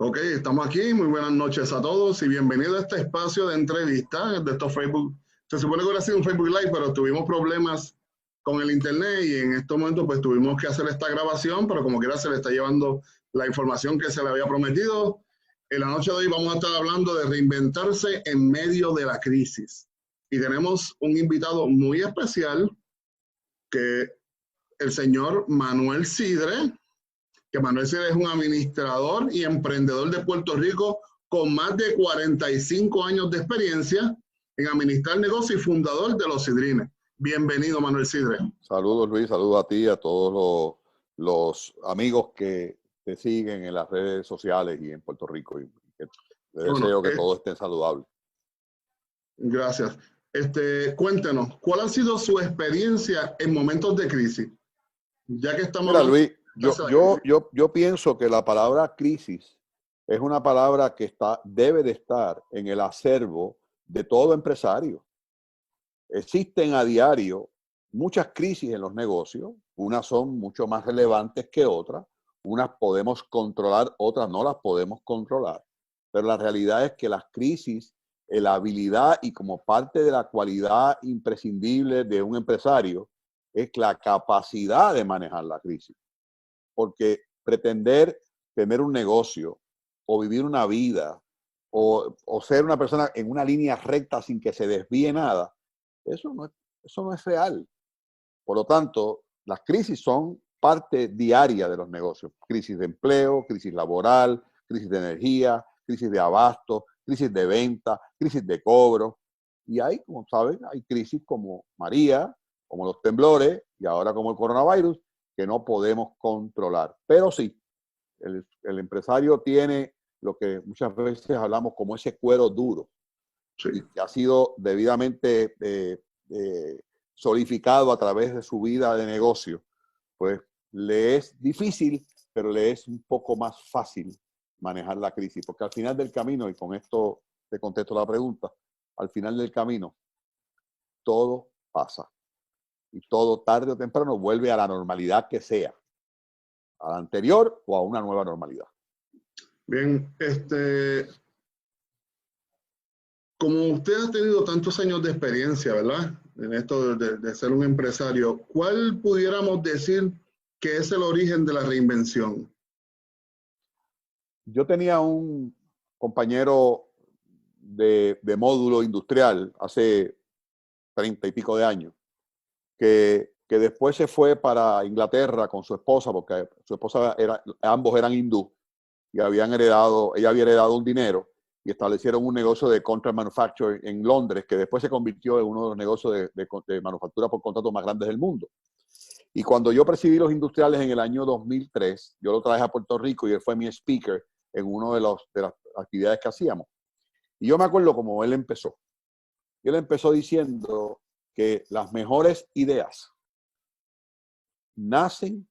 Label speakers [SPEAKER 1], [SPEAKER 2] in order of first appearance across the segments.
[SPEAKER 1] Ok, estamos aquí. Muy buenas noches a todos y bienvenido a este espacio de entrevista de estos Facebook. Se supone que hubiera sido un Facebook Live, pero tuvimos problemas con el internet y en estos momentos pues tuvimos que hacer esta grabación, pero como quiera se le está llevando la información que se le había prometido. En la noche de hoy vamos a estar hablando de reinventarse en medio de la crisis. Y tenemos un invitado muy especial, que el señor Manuel Sidre, que Manuel Sidre es un administrador y emprendedor de Puerto Rico con más de 45 años de experiencia en administrar negocios y fundador de Los Sidrines. Bienvenido, Manuel Sidre.
[SPEAKER 2] Saludos, Luis, saludos a ti y a todos los amigos que te siguen en las redes sociales y en Puerto Rico. Y les deseo que todos estén saludables.
[SPEAKER 1] Gracias. Cuéntenos, ¿cuál ha sido su experiencia en momentos de crisis? Ya que estamos
[SPEAKER 2] Mira, Luis, yo pienso que la palabra crisis es una palabra que debe de estar en el acervo de todo empresario. Existen a diario muchas crisis en los negocios. Unas son mucho más relevantes que otras. Unas podemos controlar, otras no las podemos controlar. Pero la realidad es que las crisis, la habilidad y como parte de la cualidad imprescindible de un empresario es la capacidad de manejar la crisis. Porque pretender tener un negocio o vivir una vida o ser una persona en una línea recta sin que se desvíe nada, eso no es real. Por lo tanto, las crisis son parte diaria de los negocios. Crisis de empleo, crisis laboral, crisis de energía, crisis de abasto, crisis de venta, crisis de cobro. Y hay, como saben, hay crisis como María, como los temblores y ahora como el coronavirus, que no podemos controlar. Pero sí, el empresario tiene lo que muchas veces hablamos como ese cuero duro, sí, y que ha sido debidamente solidificado a través de su vida de negocio. Pues le es difícil, pero le es un poco más fácil manejar la crisis, porque al final del camino, y con esto te contesto la pregunta, al final del camino todo pasa y todo tarde o temprano vuelve a la normalidad que sea, a la anterior o a una nueva normalidad.
[SPEAKER 1] Bien, como usted ha tenido tantos años de experiencia, ¿verdad? En esto de ser un empresario, ¿cuál pudiéramos decir que es el origen de la reinvención?
[SPEAKER 2] Yo tenía un compañero de módulo industrial hace 30 y pico de años, que después se fue para Inglaterra con su esposa, porque su esposa ambos eran hindú, y ella había heredado un dinero, y establecieron un negocio de contract manufacturing en Londres, que después se convirtió en uno de los negocios de manufactura por contrato más grandes del mundo. Y cuando yo presidí los industriales en el año 2003, yo lo traje a Puerto Rico y él fue mi speaker en una de las actividades que hacíamos. Y yo me acuerdo cómo él empezó. Él empezó diciendo que las mejores ideas nacen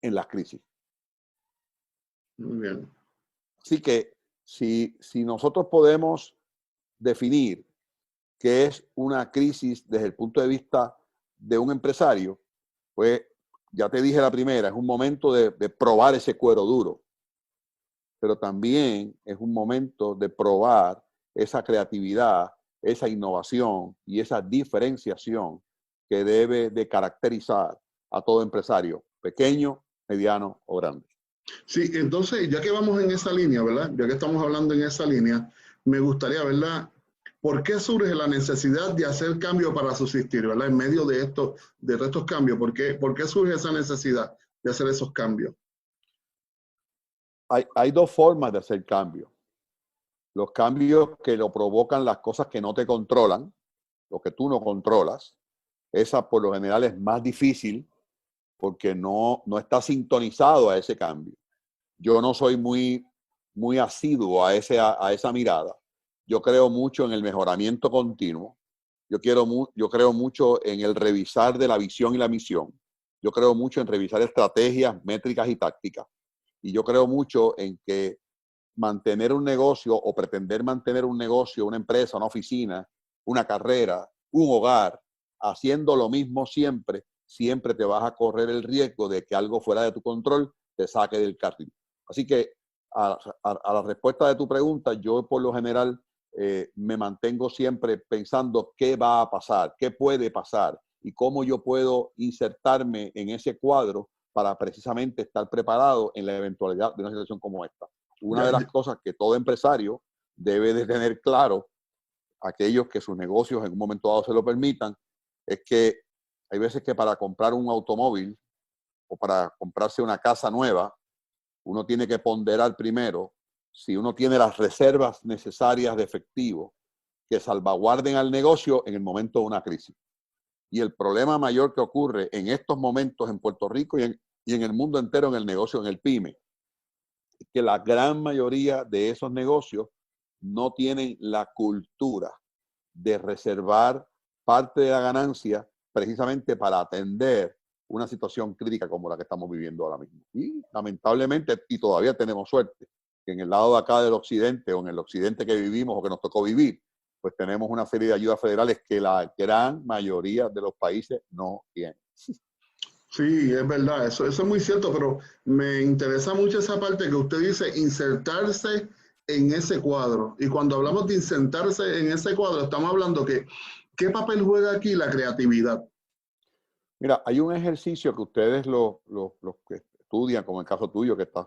[SPEAKER 2] en las crisis.
[SPEAKER 1] Muy bien.
[SPEAKER 2] Así que si nosotros podemos definir qué es una crisis desde el punto de vista de un empresario, pues ya te dije la primera, es un momento de probar ese cuero duro, pero también es un momento de probar esa creatividad, esa innovación y esa diferenciación que debe de caracterizar a todo empresario, pequeño, mediano o grande.
[SPEAKER 1] Sí, entonces, ya que vamos en esa línea, ¿verdad? Ya que estamos hablando en esa línea, me gustaría, ¿verdad? ¿Por qué surge la necesidad de hacer cambios para subsistir, ¿verdad? En medio de estos cambios, ¿por qué surge esa necesidad de hacer esos cambios?
[SPEAKER 2] Hay dos formas de hacer cambios. Los cambios que lo provocan las cosas que no te controlan, lo que tú no controlas, esa por lo general es más difícil porque no está sintonizado a ese cambio. Yo no soy muy asiduo a esa mirada. Yo creo mucho en el mejoramiento continuo. Yo creo mucho en el revisar de la visión y la misión. Yo creo mucho en revisar estrategias, métricas y tácticas. Y yo creo mucho en que mantener un negocio o pretender mantener un negocio, una empresa, una oficina, una carrera, un hogar, haciendo lo mismo siempre, siempre te vas a correr el riesgo de que algo fuera de tu control te saque del carril. Así que a la respuesta de tu pregunta, yo por lo general me mantengo siempre pensando qué va a pasar, qué puede pasar y cómo yo puedo insertarme en ese cuadro para precisamente estar preparado en la eventualidad de una situación como esta. Una de las cosas que todo empresario debe de tener claro, aquellos que sus negocios en un momento dado se lo permitan, es que hay veces que para comprar un automóvil o para comprarse una casa nueva, uno tiene que ponderar primero si uno tiene las reservas necesarias de efectivo que salvaguarden al negocio en el momento de una crisis. Y el problema mayor que ocurre en estos momentos en Puerto Rico y en el mundo entero en el negocio, en el PYME, es que la gran mayoría de esos negocios no tienen la cultura de reservar parte de la ganancia precisamente para atender una situación crítica como la que estamos viviendo ahora mismo. Y lamentablemente, y todavía tenemos suerte, que en el lado de acá del occidente o en el occidente que vivimos o que nos tocó vivir, pues tenemos una serie de ayudas federales que la gran mayoría de los países no tienen.
[SPEAKER 1] Sí, es verdad, eso es muy cierto, pero me interesa mucho esa parte que usted dice, insertarse en ese cuadro. Y cuando hablamos de insertarse en ese cuadro, estamos hablando que, ¿qué papel juega aquí la creatividad?
[SPEAKER 2] Mira, hay un ejercicio que ustedes los que estudian, como el caso tuyo, que estás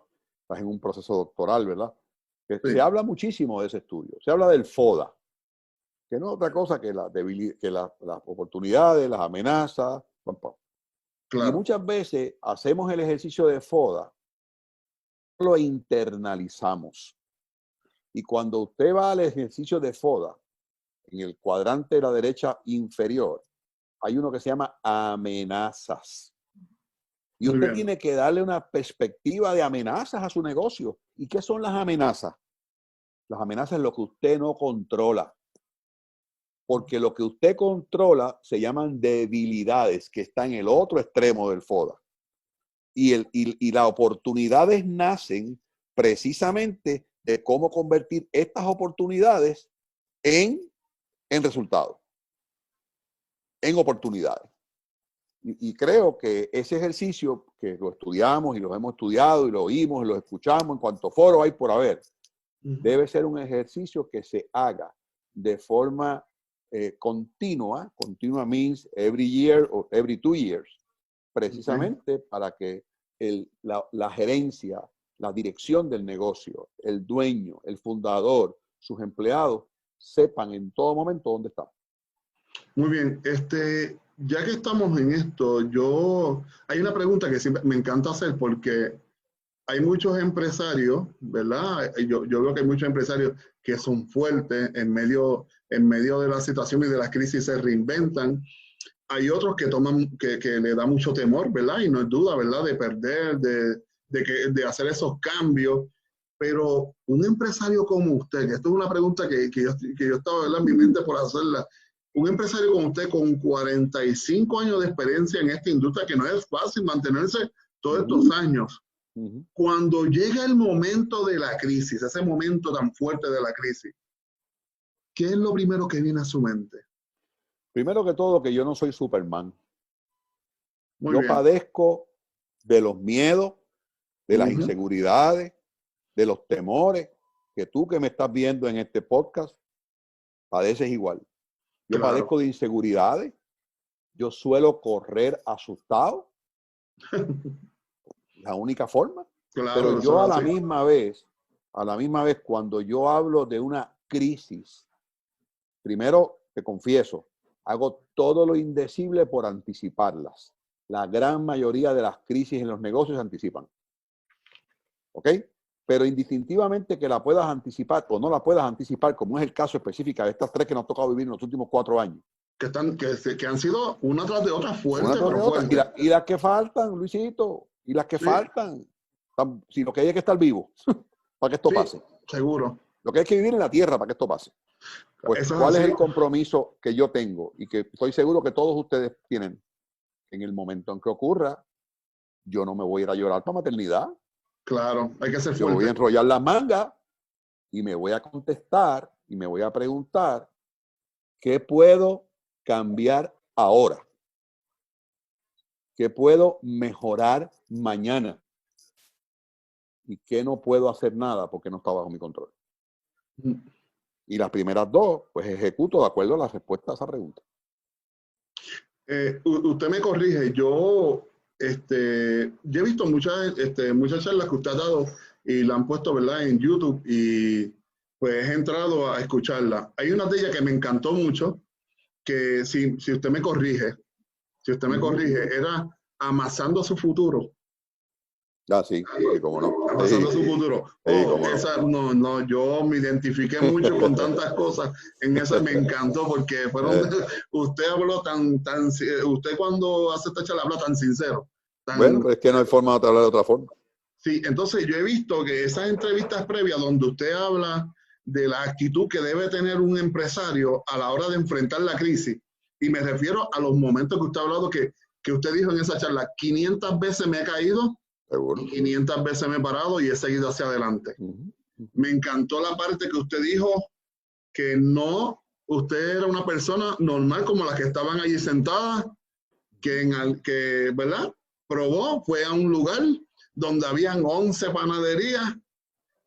[SPEAKER 2] en un proceso doctoral, ¿verdad? Que
[SPEAKER 1] Sí,
[SPEAKER 2] se habla muchísimo de ese estudio. Se habla del FODA, que no es otra cosa que, las oportunidades, las amenazas. Pam, pam. Y
[SPEAKER 1] claro.
[SPEAKER 2] muchas veces hacemos el ejercicio de FODA, lo internalizamos. Y cuando usted va al ejercicio de FODA, en el cuadrante de la derecha inferior, hay uno que se llama amenazas. Y
[SPEAKER 1] Muy
[SPEAKER 2] usted
[SPEAKER 1] bien.
[SPEAKER 2] tiene que darle una perspectiva de amenazas a su negocio. ¿Y qué son las amenazas? Las amenazas es lo que usted no controla. Porque lo que usted controla se llaman debilidades, que está en el otro extremo del FODA. Y las oportunidades nacen precisamente de cómo convertir estas oportunidades en resultados, en oportunidades. Y creo que ese ejercicio que lo estudiamos y lo hemos estudiado y lo oímos y lo escuchamos en cuanto foro hay por haber, debe ser un ejercicio que se haga de forma continua. Continua means every year or every 2 years, precisamente para que la gerencia, la dirección del negocio, el dueño, el fundador, sus empleados, sepan en todo momento dónde están.
[SPEAKER 1] Muy bien, ya que estamos en esto, hay una pregunta que siempre me encanta hacer porque hay muchos empresarios, ¿verdad? Yo veo que hay muchos empresarios que son fuertes en medio de la situación y de la crisis, se reinventan. Hay otros que le da mucho temor, ¿verdad? Y no es duda, ¿verdad? De perder, de hacer esos cambios. Pero un empresario como usted, que esto es una pregunta que yo estaba, ¿verdad? En mi mente por hacerla. Un empresario como usted, con 45 años de experiencia en esta industria, que no es fácil mantenerse todos estos años. Cuando llega el momento de la crisis, ese momento tan fuerte de la crisis, ¿qué es lo primero que viene a su mente?
[SPEAKER 2] Primero que todo, que yo no soy Superman.
[SPEAKER 1] Muy
[SPEAKER 2] Yo
[SPEAKER 1] bien.
[SPEAKER 2] padezco de los miedos, de las inseguridades, de los temores, que tú que me estás viendo en este podcast, padeces igual. Yo
[SPEAKER 1] Claro.
[SPEAKER 2] padezco de inseguridades, yo suelo correr asustado, la única forma, pero
[SPEAKER 1] Claro, eso
[SPEAKER 2] yo
[SPEAKER 1] es así.
[SPEAKER 2] a la misma vez, cuando yo hablo de una crisis, primero te confieso, hago todo lo indecible por anticiparlas. La gran mayoría de las crisis en los negocios se anticipan. ¿Ok? Pero indistintivamente que la puedas anticipar o no la puedas anticipar, como es el caso específico de estas tres que nos ha tocado vivir en los últimos 4 años.
[SPEAKER 1] Que han sido una tras de otra
[SPEAKER 2] Una
[SPEAKER 1] fuerte,
[SPEAKER 2] tras de
[SPEAKER 1] pero
[SPEAKER 2] otra.
[SPEAKER 1] fuerte.
[SPEAKER 2] Y las que faltan, Luisito, y las que
[SPEAKER 1] Sí,
[SPEAKER 2] faltan, si lo que hay es que estar vivo para que esto
[SPEAKER 1] sí,
[SPEAKER 2] pase.
[SPEAKER 1] seguro.
[SPEAKER 2] Lo que hay que vivir en la tierra para que esto pase. Pues,
[SPEAKER 1] Eso es
[SPEAKER 2] ¿cuál es
[SPEAKER 1] así.
[SPEAKER 2] el compromiso que yo tengo? Y que estoy seguro que todos ustedes tienen. En el momento en que ocurra, yo no me voy a ir a llorar para maternidad.
[SPEAKER 1] Claro, hay que ser
[SPEAKER 2] Yo me voy a
[SPEAKER 1] fuerte.
[SPEAKER 2] enrollar la manga y me voy a contestar y me voy a preguntar qué puedo cambiar ahora, qué puedo mejorar mañana, y qué no puedo hacer nada porque no está bajo mi control. Y las primeras dos, pues ejecuto de acuerdo a las respuestas a esa pregunta.
[SPEAKER 1] Usted me corrige, yo he visto muchas charlas que usted ha dado y la han puesto, ¿verdad?, en YouTube, y pues he entrado a escucharla. Hay una de ellas que me encantó mucho, que si usted me corrige, era amasando su futuro.
[SPEAKER 2] Ah, sí, cómo no.
[SPEAKER 1] Amasando su futuro. No, yo me identifiqué mucho con tantas cosas en esa, me encantó porque usted habló usted cuando hace esta charla habla tan sincero.
[SPEAKER 2] Bueno, pero es que no hay forma de hablar de otra forma.
[SPEAKER 1] Sí, entonces yo he visto que esas entrevistas previas donde usted habla de la actitud que debe tener un empresario a la hora de enfrentar la crisis, y me refiero a los momentos que usted ha hablado, que usted dijo en esa charla, 500 veces me he caído,
[SPEAKER 2] seguro,
[SPEAKER 1] y 500 veces me he parado y he seguido hacia adelante. Me encantó la parte que usted dijo que no, usted era una persona normal como las que estaban allí sentadas, que ¿verdad?, probó, fue a un lugar donde habían 11 panaderías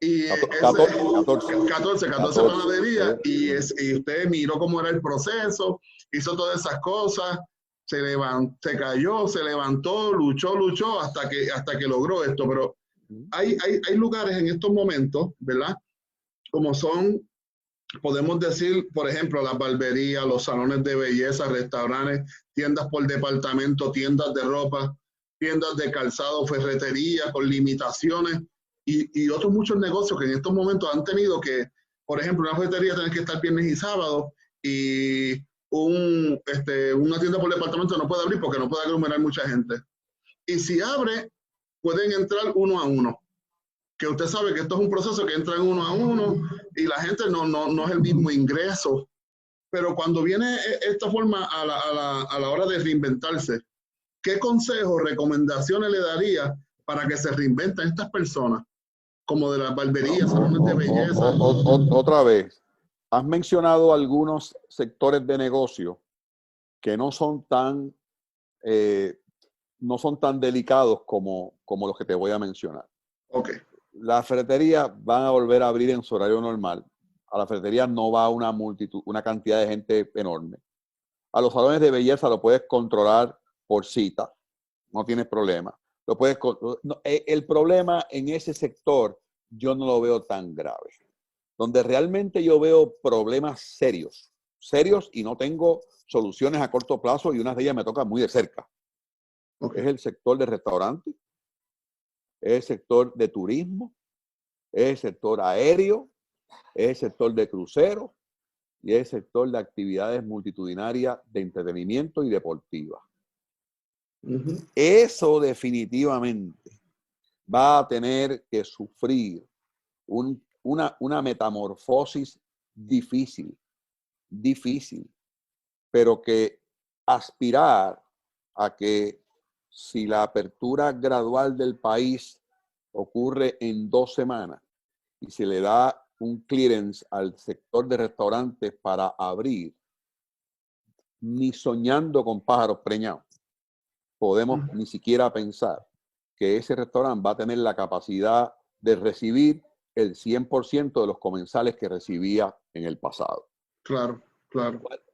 [SPEAKER 1] y 14 panaderías, y usted miró cómo era el proceso, hizo todas esas cosas, se cayó, se levantó, luchó hasta que logró esto. Pero hay lugares en estos momentos, ¿verdad?, como son, podemos decir, por ejemplo, las barberías, los salones de belleza, restaurantes, tiendas por departamento, tiendas de ropa, tiendas de calzado, ferretería con limitaciones, y otros muchos negocios que en estos momentos han tenido que, por ejemplo, una ferretería tiene que estar viernes y sábado, y una tienda por departamento no puede abrir porque no puede aglomerar mucha gente. Y si abre, pueden entrar uno a uno, que usted sabe que esto es un proceso que entran uno a uno y la gente no es el mismo ingreso. Pero cuando viene esta forma a la hora de reinventarse, ¿qué consejos, recomendaciones le daría para que se reinventen estas personas? Como de las barberías, salones de belleza.
[SPEAKER 2] Otra vez, has mencionado algunos sectores de negocio que no son tan delicados como los que te voy a mencionar.
[SPEAKER 1] Okay.
[SPEAKER 2] Las ferreterías van a volver a abrir en su horario normal. A la ferretería no va una cantidad de gente enorme. A los salones de belleza lo puedes controlar por cita, no tienes problema. El problema en ese sector yo no lo veo tan grave. Donde realmente yo veo problemas serios y no tengo soluciones a corto plazo, y unas de ellas me tocan muy de cerca. Okay. Es el sector de restaurantes, es el sector de turismo, es el sector aéreo, es el sector de cruceros y es el sector de actividades multitudinarias de entretenimiento y deportivas. Eso definitivamente va a tener que sufrir una metamorfosis difícil, pero que aspirar a que, si la apertura gradual del país ocurre en 2 semanas y se le da un clearance al sector de restaurantes para abrir, ni soñando con pájaros preñados podemos ni siquiera pensar que ese restaurante va a tener la capacidad de recibir el 100% de los comensales que recibía en el pasado.
[SPEAKER 1] Claro.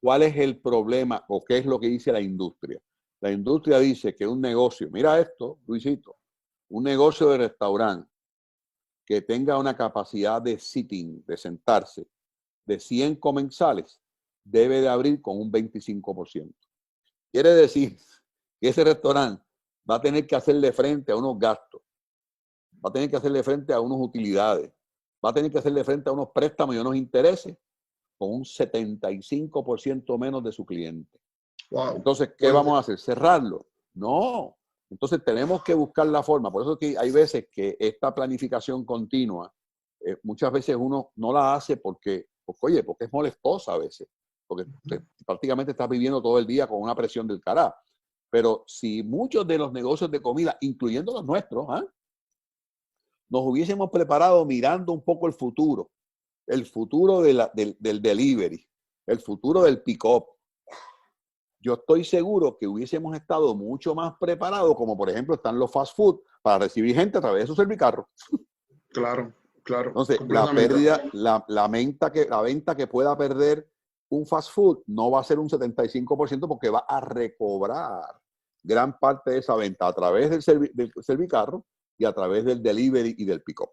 [SPEAKER 2] ¿Cuál es el problema o qué es lo que dice la industria? La industria dice que un negocio, mira esto, Luisito, un negocio de restaurante que tenga una capacidad de sitting, de sentarse, de 100 comensales, debe de abrir con un 25%. Quiere decir que ese restaurante va a tener que hacerle frente a unos gastos, va a tener que hacerle frente a unas utilidades, va a tener que hacerle frente a unos préstamos y unos intereses con un 75% menos de su cliente. Wow. Entonces, ¿qué vamos a hacer? ¿Cerrarlo? No. Entonces, tenemos que buscar la forma. Por eso que hay veces que esta planificación continua, muchas veces uno no la hace porque es molestosa a veces, porque prácticamente estás viviendo todo el día con una presión del carajo. Pero si muchos de los negocios de comida, incluyendo los nuestros, nos hubiésemos preparado mirando un poco el futuro del delivery, el futuro del pick-up, yo estoy seguro que hubiésemos estado mucho más preparados, como por ejemplo están los fast food, para recibir gente a través de su servicarro.
[SPEAKER 1] Claro, claro.
[SPEAKER 2] Entonces, la pérdida, la venta que pueda perder un fast food no va a ser un 75% porque va a recobrar gran parte de esa venta a través del servicarro y a través del delivery y del pick-up.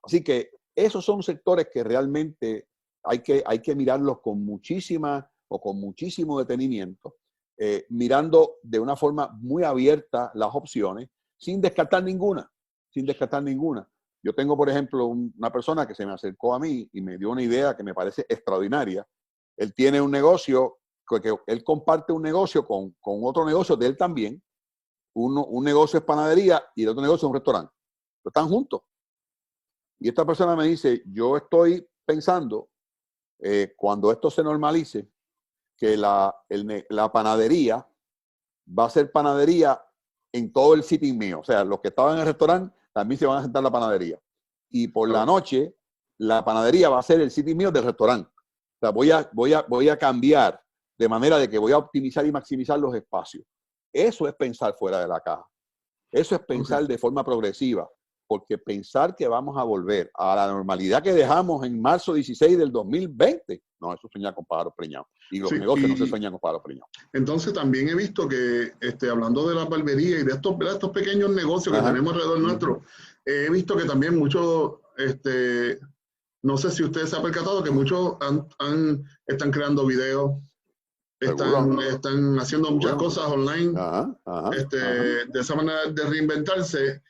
[SPEAKER 2] Así que esos son sectores que realmente hay que mirarlos con muchísimo detenimiento, mirando de una forma muy abierta las opciones, sin descartar ninguna. Yo tengo, por ejemplo, una persona que se me acercó a mí y me dio una idea que me parece extraordinaria. Él tiene un negocio, que él comparte un negocio con otro negocio de él también. Un negocio es panadería y el otro negocio es un restaurante. Pero están juntos. Y esta persona me dice, yo estoy pensando, cuando esto se normalice, que la panadería va a ser panadería en todo el sitio mío. O sea, los que estaban en el restaurante también se van a sentar en la panadería. Y por la noche, la panadería va a ser el sitio mío del restaurante. O sea, voy a cambiar de manera de que voy a optimizar y maximizar los espacios. Eso es pensar fuera de la caja. Eso es pensar de forma progresiva. Porque pensar que vamos a volver a la normalidad que dejamos en marzo 16 del 2020, no, eso sueña con pájaros preñados. Y los negocios no se sueñan con pájaros preñados.
[SPEAKER 1] Entonces también he visto que, hablando de la barbería y de estos pequeños negocios que tenemos alrededor nuestro, he visto que también muchos, no sé si ustedes se han percatado que muchos están creando videos, están haciendo muchas cosas online, de esa manera de reinventarse.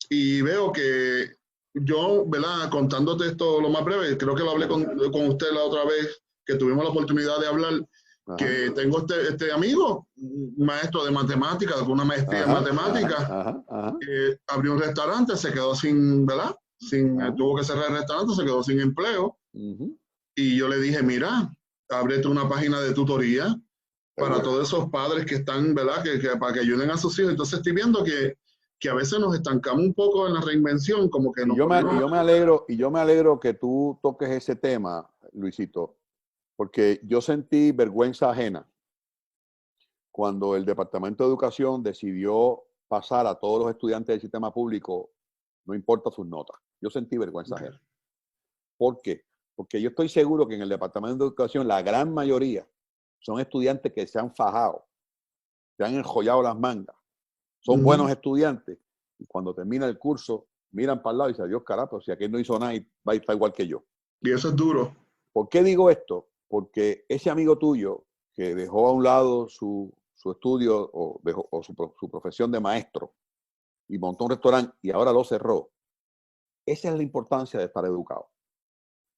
[SPEAKER 1] Y veo que yo, ¿verdad? Contándote esto lo más breve, creo que lo hablé con usted la otra vez, que tuvimos la oportunidad de hablar, que tengo este amigo, un maestro de matemáticas, con una maestría en matemáticas, abrió un restaurante, se quedó sin, ¿verdad? Tuvo que cerrar el restaurante, se quedó sin empleo. Y yo le dije, mira, ábrete una página de tutoría para todos esos padres que están, ¿verdad? Para que ayuden a sus hijos. Entonces estoy viendo que a veces nos estancamos un poco en la reinvención, como que
[SPEAKER 2] yo me alegro que tú toques ese tema, Luisito, porque yo sentí vergüenza ajena cuando el Departamento de Educación decidió pasar a todos los estudiantes del sistema público, no importa sus notas. Yo sentí vergüenza ajena. ¿Por qué? Porque yo estoy seguro que en el Departamento de Educación la gran mayoría son estudiantes que se han fajado, se han enjollado las mangas, son buenos estudiantes, y cuando termina el curso miran para el lado y dicen, Dios carajo, si aquel no hizo nada y va a estar igual que yo.
[SPEAKER 1] Y eso es duro.
[SPEAKER 2] ¿Por qué digo esto? Porque ese amigo tuyo que dejó a un lado su estudio o su profesión de maestro y montó un restaurante y ahora lo cerró, esa es la importancia de estar educado.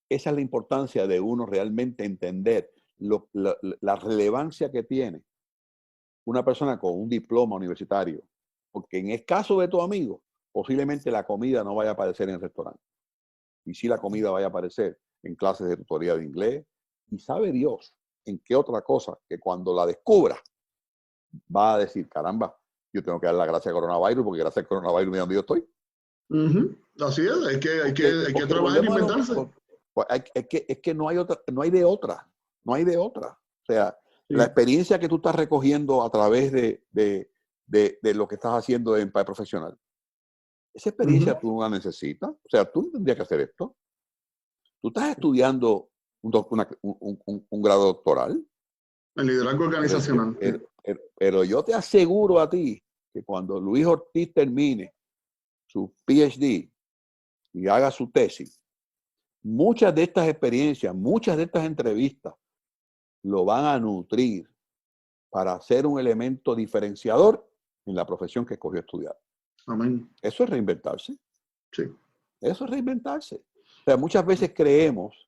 [SPEAKER 2] Esa es la importancia de uno realmente entender la relevancia que tiene una persona con un diploma universitario. Porque en el caso de tu amigo, posiblemente la comida no vaya a aparecer en el restaurante. Y sí la comida vaya a aparecer en clases de tutoría de inglés. Y sabe Dios en qué otra cosa que cuando la descubra va a decir, caramba, yo tengo que dar la gracia al coronavirus porque gracias al coronavirus mira donde yo estoy.
[SPEAKER 1] Así es, hay que trabajar y inventarse.
[SPEAKER 2] Es que no hay de otra. O sea, la experiencia que tú estás recogiendo a través de lo que estás haciendo en PAE profesional, esa experiencia tú no la necesitas. O sea, tú no tendrías que hacer esto. Tú estás estudiando un grado doctoral.
[SPEAKER 1] El liderazgo organizacional.
[SPEAKER 2] Pero yo te aseguro a ti que cuando Luis Ortiz termine su PhD y haga su tesis, muchas de estas experiencias, muchas de estas entrevistas lo van a nutrir para ser un elemento diferenciador en la profesión que escogió estudiar.
[SPEAKER 1] Amén.
[SPEAKER 2] Eso es reinventarse.
[SPEAKER 1] Sí.
[SPEAKER 2] Eso es reinventarse. O sea, muchas veces creemos,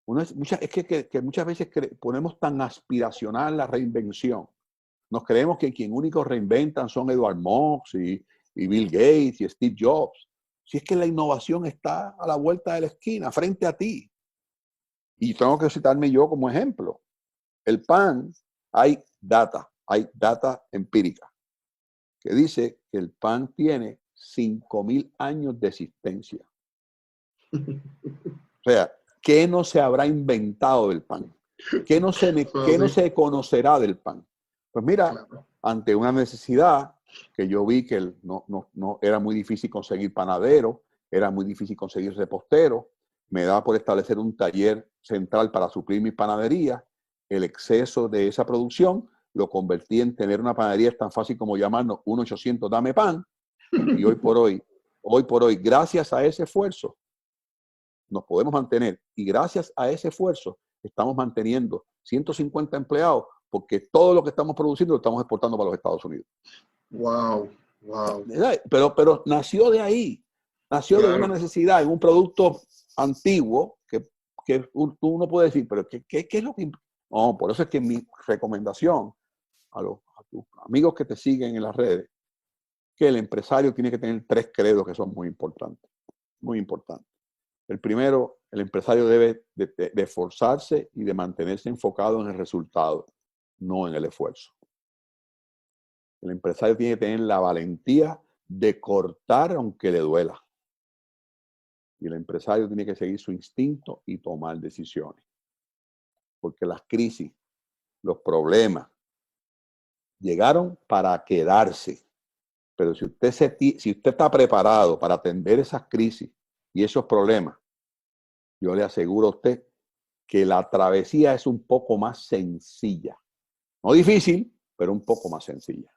[SPEAKER 2] muchas veces ponemos tan aspiracional la reinvención. Nos creemos que quien únicos reinventan son Edward Moss y Bill Gates y Steve Jobs. Si es que la innovación está a la vuelta de la esquina, frente a ti. Y tengo que citarme yo como ejemplo. El pan, hay data empírica que dice que el pan tiene 5,000 años de existencia. O sea, ¿qué no se habrá inventado del pan? ¿Qué no se conocerá del pan? Pues mira, ante una necesidad que yo vi que no era muy difícil conseguir panadero, era muy difícil conseguir repostero, me daba por establecer un taller central para suplir mi panadería. El exceso de esa producción lo convertí en tener una panadería tan fácil como llamarnos 1-800 dame pan. Y hoy por hoy, gracias a ese esfuerzo, nos podemos mantener. Y gracias a ese esfuerzo, estamos manteniendo 150 empleados, porque todo lo que estamos produciendo lo estamos exportando para los Estados Unidos.
[SPEAKER 1] Wow, wow.
[SPEAKER 2] Pero nació de ahí. Nació de una necesidad, en un producto antiguo que uno puede decir, pero ¿qué es lo que...? No, por eso es que mi recomendación a tus amigos que te siguen en las redes, que el empresario tiene que tener 3 credos que son muy importantes. Muy importantes. El primero, el empresario debe de esforzarse y de mantenerse enfocado en el resultado, no en el esfuerzo. El empresario tiene que tener la valentía de cortar aunque le duela. Y el empresario tiene que seguir su instinto y tomar decisiones. Porque las crisis, los problemas, llegaron para quedarse. Pero si usted está preparado para atender esas crisis y esos problemas, yo le aseguro a usted que la travesía es un poco más sencilla. No difícil, pero un poco más sencilla.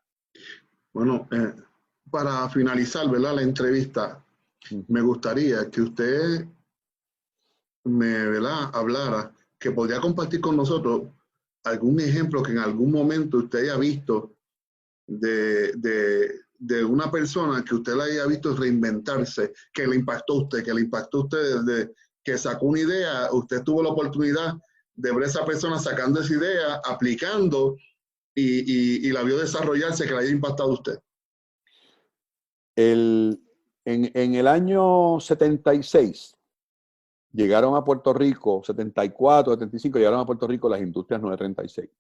[SPEAKER 1] Bueno, para finalizar, ¿verdad?, la entrevista, me gustaría que usted ¿verdad?, hablara, que podría compartir con nosotros algún ejemplo que en algún momento usted haya visto de una persona que usted la haya visto reinventarse, que le impactó a usted, desde que sacó una idea, usted tuvo la oportunidad de ver a esa persona sacando esa idea, aplicando y la vio desarrollarse, que le haya impactado a usted.
[SPEAKER 2] En el año 76 llegaron a Puerto Rico, 74, 75, llegaron a Puerto Rico las industrias 936.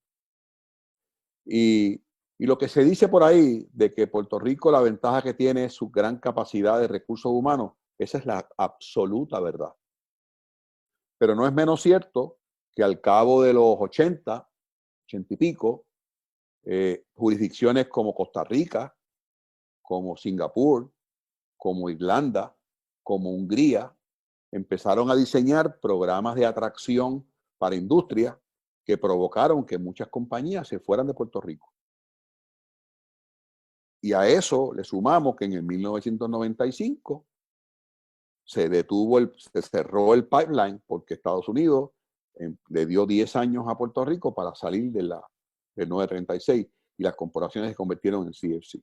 [SPEAKER 2] Y lo que se dice por ahí de que Puerto Rico la ventaja que tiene es su gran capacidad de recursos humanos, esa es la absoluta verdad. Pero no es menos cierto que al cabo de los 80 y pico, jurisdicciones como Costa Rica, como Singapur, como Irlanda, como Hungría, empezaron a diseñar programas de atracción para industria que provocaron que muchas compañías se fueran de Puerto Rico. Y a eso le sumamos que en el 1995 se cerró el pipeline porque Estados Unidos le dio 10 años a Puerto Rico para salir del 936 y las corporaciones se convirtieron en CFC.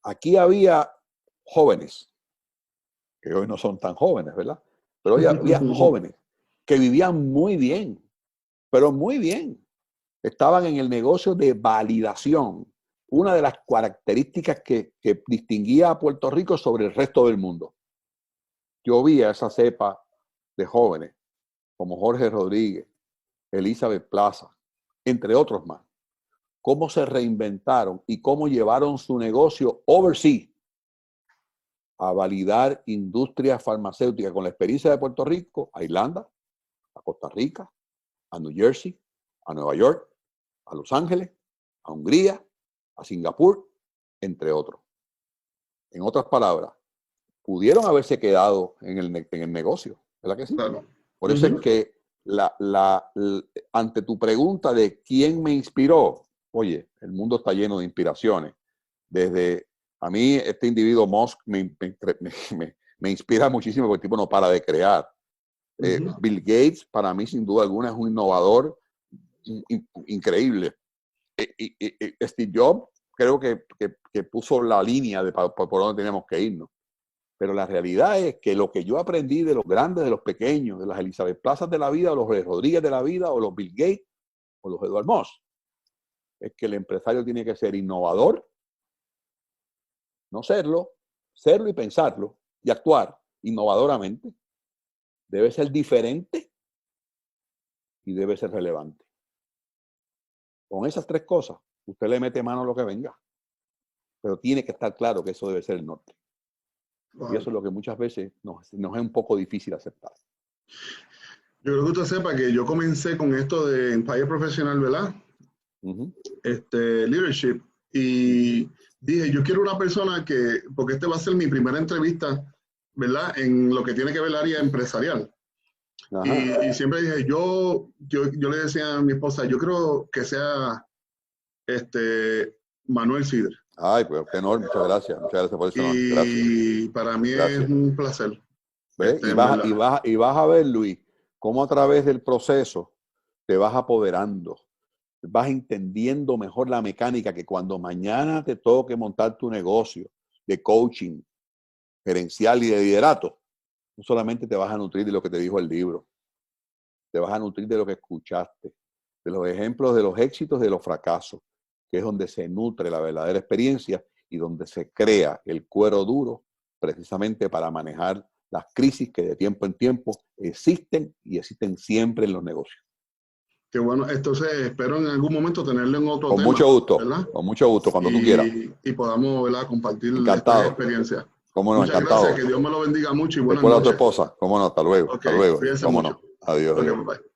[SPEAKER 2] Aquí había jóvenes, que hoy no son tan jóvenes, ¿verdad? Pero hoy había jóvenes que vivían muy bien, pero muy bien. Estaban en el negocio de validación, una de las características que distinguía a Puerto Rico sobre el resto del mundo. Yo vi a esa cepa de jóvenes, como Jorge Rodríguez, Elizabeth Plaza, entre otros más, cómo se reinventaron y cómo llevaron su negocio overseas a validar industria farmacéutica con la experiencia de Puerto Rico, a Irlanda, a Costa Rica, a New Jersey, a Nueva York, a Los Ángeles, a Hungría, a Singapur, entre otros. En otras palabras, pudieron haberse quedado en el negocio, ¿verdad que sí? Claro. Por eso es que ante tu pregunta de quién me inspiró, oye, el mundo está lleno de inspiraciones. Desde a mí, este individuo Musk me inspira muchísimo porque el tipo no para de crear. Bill Gates, para mí, sin duda alguna, es un innovador increíble. Steve Jobs, creo que puso la línea de por donde tenemos que irnos. Pero la realidad es que lo que yo aprendí de los grandes, de los pequeños, de las Elizabeth Plazas de la vida, o los Rodríguez de la vida, o los Bill Gates, o los Edward Musk, es que el empresario tiene que ser innovador, no serlo y pensarlo, y actuar innovadoramente. Debe ser diferente y debe ser relevante. Con esas 3 cosas, usted le mete mano a lo que venga. Pero tiene que estar claro que eso debe ser el norte. Wow. Y eso es lo que muchas veces nos es un poco difícil aceptar.
[SPEAKER 1] Yo creo que usted sepa que yo comencé con esto de Empire Profesional, ¿verdad? Leadership. Y dije, yo quiero una persona que, porque este va a ser mi primera entrevista, ¿verdad? En lo que tiene que ver el área empresarial. Y siempre dije, yo le decía a mi esposa, yo creo que sea Manuel Sidre.
[SPEAKER 2] Ay, pues qué enorme, muchas gracias por eso.
[SPEAKER 1] Y para mí es un placer.
[SPEAKER 2] ¿Ves? Y vas a ver, Luis, cómo a través del proceso te vas apoderando, vas entendiendo mejor la mecánica, que cuando mañana te toque montar tu negocio de coaching gerencial y de liderato, no solamente te vas a nutrir de lo que te dijo el libro, te vas a nutrir de lo que escuchaste, de los ejemplos de los éxitos, de los fracasos, que es donde se nutre la verdadera experiencia y donde se crea el cuero duro precisamente para manejar las crisis que de tiempo en tiempo existen y existen siempre en los negocios.
[SPEAKER 1] Qué bueno, entonces espero en algún momento tenerlo en otro tema.
[SPEAKER 2] Con mucho gusto, cuando tú quieras.
[SPEAKER 1] Y podamos, ¿verdad?, compartir
[SPEAKER 2] esta
[SPEAKER 1] experiencia.
[SPEAKER 2] Cómo no,
[SPEAKER 1] muchas
[SPEAKER 2] encantado.
[SPEAKER 1] gracias, que Dios me lo bendiga mucho y buenas
[SPEAKER 2] Recuerda
[SPEAKER 1] noches.
[SPEAKER 2] a tu esposa, cómo no, hasta luego.
[SPEAKER 1] Okay,
[SPEAKER 2] hasta luego.
[SPEAKER 1] Cuídense
[SPEAKER 2] Cómo
[SPEAKER 1] mucho.
[SPEAKER 2] no. Adiós.
[SPEAKER 1] Okay,
[SPEAKER 2] adiós.
[SPEAKER 1] bye.